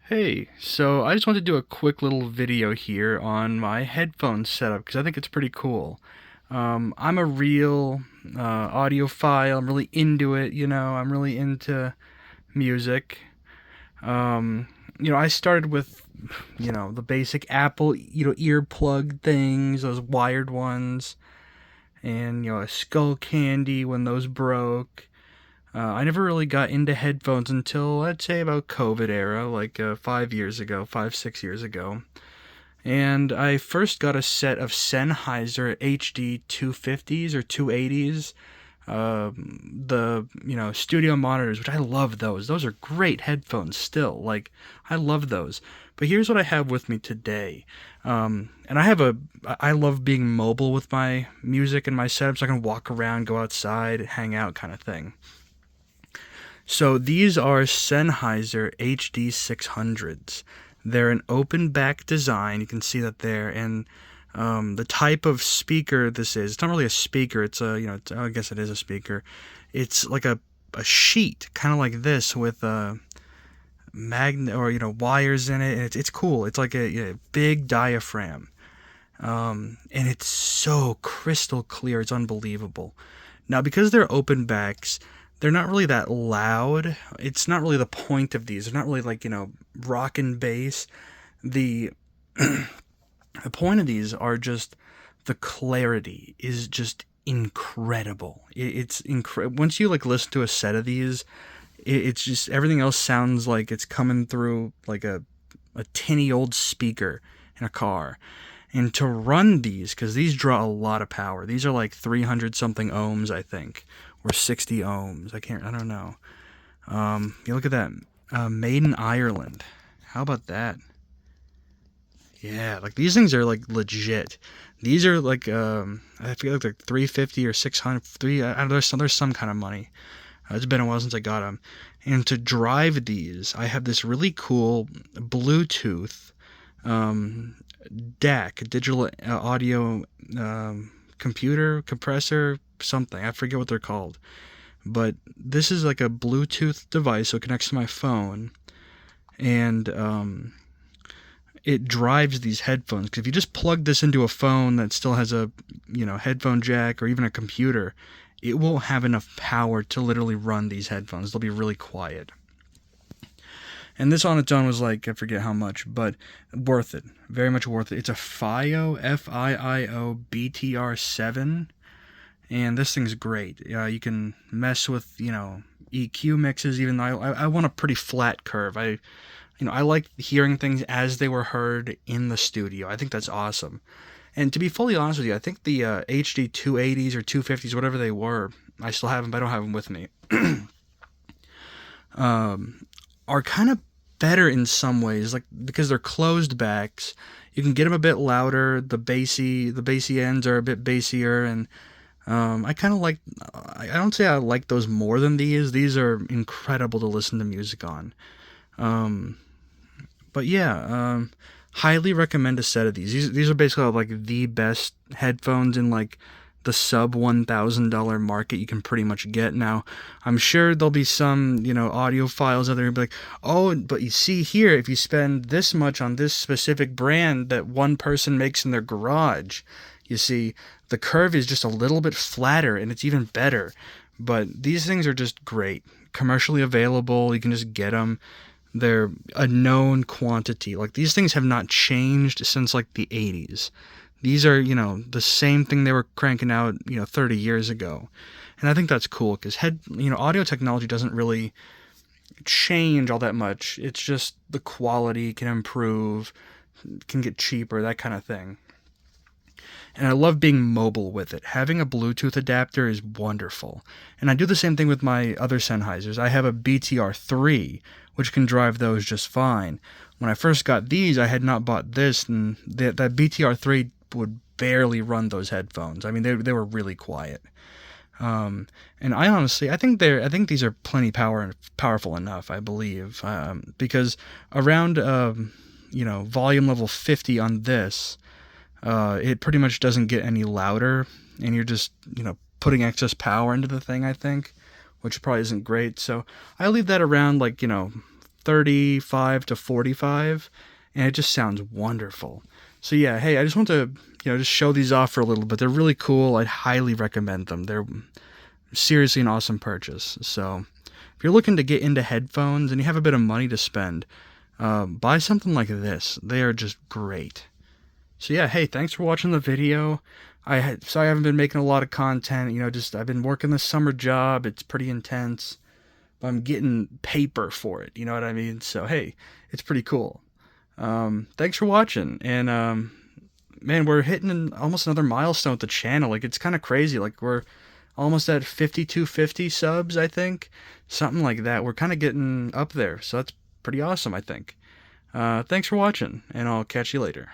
Hey, so I just wanted to do a quick little video here on my headphone setup because I think it's pretty cool. I'm a real audiophile. I'm really into it, I'm really into music. Um, I started with, the basic Apple, earplug things, those wired ones, and, a Skull Candy when those broke. I never really got into headphones until I'd say about COVID era, like 5 years ago, 5, 6 years ago. And I first got a set of Sennheiser HD 250s or 280s, the studio monitors, which I love those. Those are great headphones still. Like I love those. But here's what I have with me today. And I love being mobile with my music and my setup, so I can walk around, go outside, hang out, kind of thing. So these are Sennheiser HD 600s. They're an open back design. You can see that there. And the type of speaker this is, it's not really a speaker. It's a, I guess it is a speaker. It's like a sheet, kind of like this with magnet or, wires in it. And it's cool. It's like a big diaphragm. And it's so crystal clear. It's unbelievable. Now, because they're open backs, they're not really that loud. It's not really the point of these. They're not really like, rock and bass. The the point of these are just the clarity is just incredible. It's incredible. Once you like listen to a set of these, it's just everything else sounds like it's coming through like a tinny old speaker in a car. And to run these, because these draw a lot of power. These are like 300 something ohms, I think, or 60 ohms. I don't know. You look at that. Made in Ireland. How about that? Yeah, like these things are like legit. These are like, I forget, like 350 or 600. I don't know, there's some kind of money. It's been a while since I got them. And to drive these, I have this really cool Bluetooth DAC, digital audio computer compressor, something. I forget what they're called. But this is like a Bluetooth device, so it connects to my phone. And it drives these headphones. Because if you just plug this into a phone that still has a headphone jack or even a computer, it won't have enough power to literally run these headphones. They'll be really quiet. And this on its own was like, I forget how much, but worth it. Very much worth it. It's a FIIO, FIIO BTR7. And this thing's great. You can mess with, EQ mixes, even though I want a pretty flat curve. I like hearing things as they were heard in the studio. I think that's awesome. And to be fully honest with you, I think the HD 280s or 250s, whatever they were, I still have them, but I don't have them with me, are kind of better in some ways, like because they're closed backs. You can get them a bit louder. The bassy ends are a bit bassier, and I kind of like. I don't say I like those more than these. These are incredible to listen to music on. But yeah, highly recommend a set of these. These are basically like the best headphones in like the sub $1,000 market you can pretty much get. Now, I'm sure there'll be some, audiophiles out there who'll be like, oh, but you see here, if you spend this much on this specific brand that one person makes in their garage, you see, the curve is just a little bit flatter and it's even better. But these things are just great. Commercially available, you can just get them. They're a known quantity. Like, these things have not changed since like the 80s. These are, the same thing they were cranking out, 30 years ago. And I think that's cool because audio technology doesn't really change all that much. It's just the quality can improve, can get cheaper, that kind of thing. And I love being mobile with it. Having a Bluetooth adapter is wonderful. And I do the same thing with my other Sennheisers. I have a BTR3, which can drive those just fine. When I first got these, I had not bought this, and that BTR3 would barely run those headphones. I mean, they were really quiet. And I honestly, I think these are plenty powerful enough, I believe, because around volume level 50 on this, it pretty much doesn't get any louder, and you're just putting excess power into the thing, I think, which probably isn't great. So I leave that around like 35 to 45, and it just sounds wonderful. So yeah, hey, I just want to, just show these off for a little bit. They're really cool. I'd highly recommend them. They're seriously an awesome purchase. So if you're looking to get into headphones and you have a bit of money to spend, buy something like this. They are just great. So yeah, hey, thanks for watching the video. Sorry I haven't been making a lot of content. I've been working this summer job. It's pretty intense. But I'm getting paper for it. You know what I mean? So hey, it's pretty cool. Thanks for watching. And man, we're hitting almost another milestone with the channel. Like, it's kind of crazy. Like, we're almost at 5250 subs, I think. Something like that. We're kind of getting up there. So that's pretty awesome, I think. Thanks for watching, and I'll catch you later.